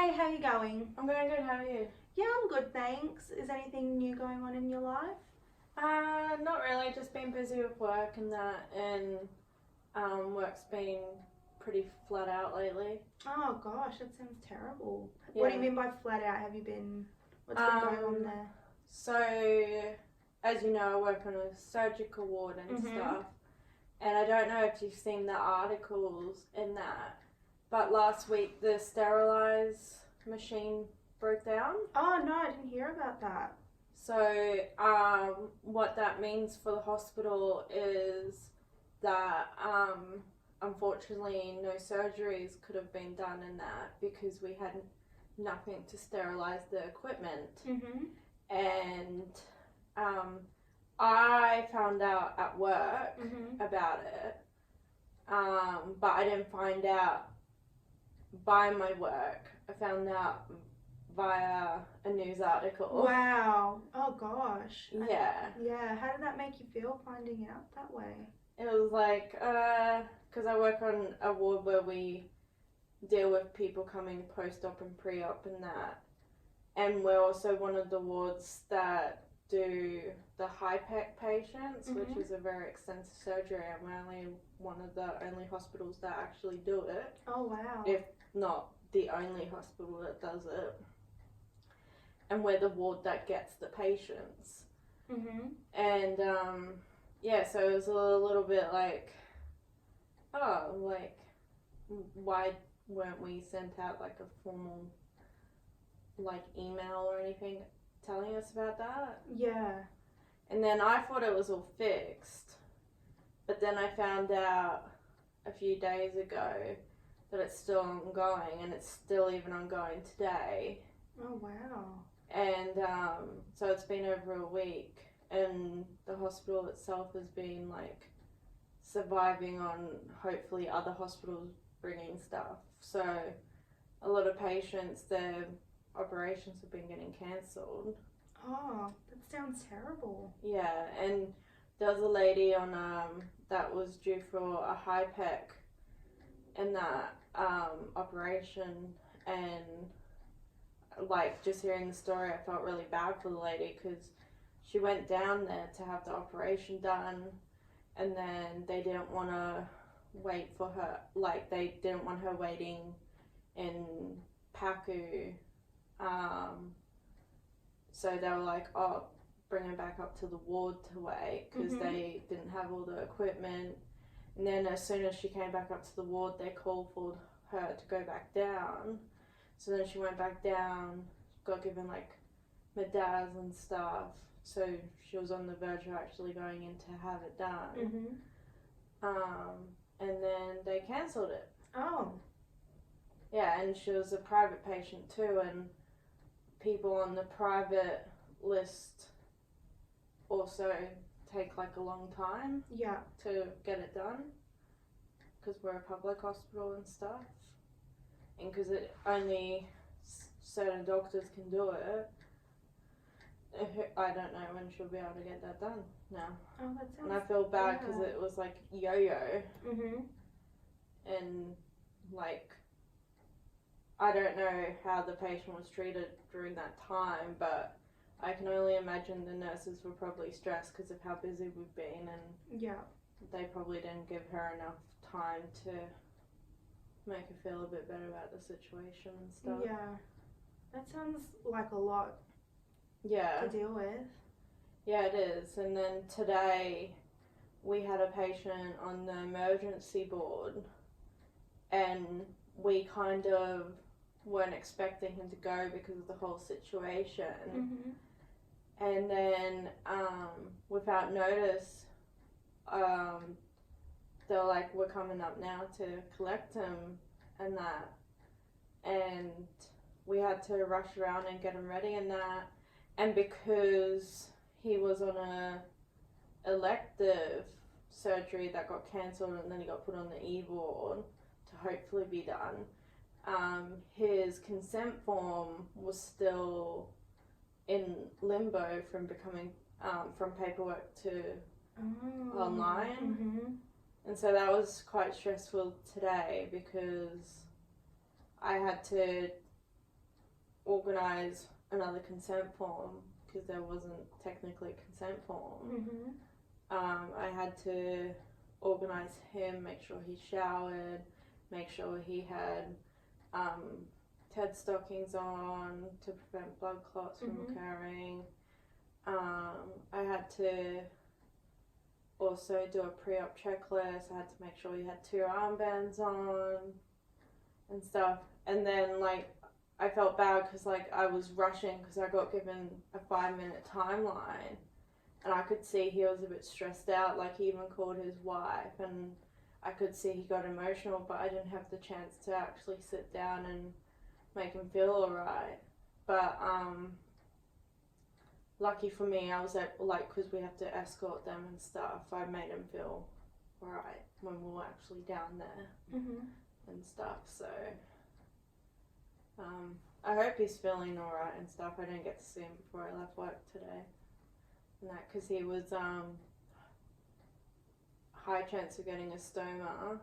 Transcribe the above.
Hey, how you going? I'm going good, how are you? Yeah, I'm good, thanks. Is anything new going on in your life? Not really, just been busy with work and that, and work's been pretty flat out lately. Oh gosh, that sounds terrible. What do you Yeah. mean by flat out? What's been going on Um, there? so, as you know, I work on a surgical ward and Mhm. stuff, and I don't know if you've seen the articles in that, but last week the sterilize machine broke down. Oh no, I didn't hear about that. So, what that means for the hospital is that, unfortunately, no surgeries could have been done in that because we had nothing to sterilize the equipment. Mhm. And um, I found out at work Mhm. about it, but I didn't find out by my work. I found out via a news article. Wow. Oh gosh. Yeah. Yeah. How did that make you feel finding out that way? It was like, because I work on a ward where we deal with people coming post op and pre op and that. And we're also one of the wards that do the high PEC patients, which Mhm. is a very extensive surgery, and we're only one of the only hospitals that actually do it, Oh wow. if not the only hospital that does it. And we're the ward that gets the patients. Mhm. And yeah, so it was a little bit like, oh, like, why weren't we sent out like a formal like email or anything telling us about that? Yeah. And then I thought it was all fixed, but then I found out a few days ago that it's still ongoing, and it's still even ongoing today. Oh wow. And so it's been over a week, and the hospital itself has been like surviving on hopefully other hospitals bringing stuff. So a lot of patients, their operations have been getting cancelled. Oh, that sounds terrible. Yeah, and there was a lady on that was due for a high pec in that operation, and like just hearing the story, I felt really bad for the lady because she went down there to have the operation done, and then they didn't want to wait for her. Like they didn't want her waiting in Paku. Um, so they were like, oh, bring her back up to the ward to wait because Mhm. they didn't have all the equipment. And then as soon as she came back up to the ward, they called for her to go back down. So then she went back down, got given like medaz and stuff. So she was on the verge of actually going in to have it done. Mhm. And then they cancelled it. Oh. Yeah, and she was a private patient too, and people on the private list also take like a long time Yeah. to get it done because we're a public hospital and stuff, and because it only certain doctors can do it. I don't know when she'll be able to get that done now. Oh, that sounds. And I feel bad because Yeah. it was like yo-yo, Mhm. and like I don't know how the patient was treated during that time, but I can only imagine the nurses were probably stressed because of how busy we've been, and Yeah. they probably didn't give her enough time to make her feel a bit better about the situation and stuff. Yeah. That sounds like a lot Yeah. to deal with. Yeah, it is. And then today we had a patient on the emergency board, and we kind of weren't expecting him to go because of the whole situation. Mhm. And then without notice, they're like, we're coming up now to collect him and that. And we had to rush around and get him ready and that. And because he was on a elective surgery that got cancelled and then he got put on the E ward to hopefully be done, his consent form was still in limbo from becoming from paperwork to Oh. online. Mhm. And so that was quite stressful today because I had to organise another consent form because there wasn't technically a consent form. Mhm. I had to organise him, make sure he showered, make sure he had TED stockings on to prevent blood clots from occurring. I had to also do a pre-op checklist. I had to make sure he had 2 armbands on and stuff. And then like I felt bad because like I was rushing because I got given a 5-minute timeline, and I could see he was a bit stressed out. Like he even called his wife, and I could see he got emotional, but I didn't have the chance to actually sit down and make him feel alright. But lucky for me, I was because we have to escort them and stuff, I made him feel alright when we were actually down there and stuff. So I hope he's feeling alright and stuff. I didn't get to see him before I left work today, and that because he was high chance of getting a stoma.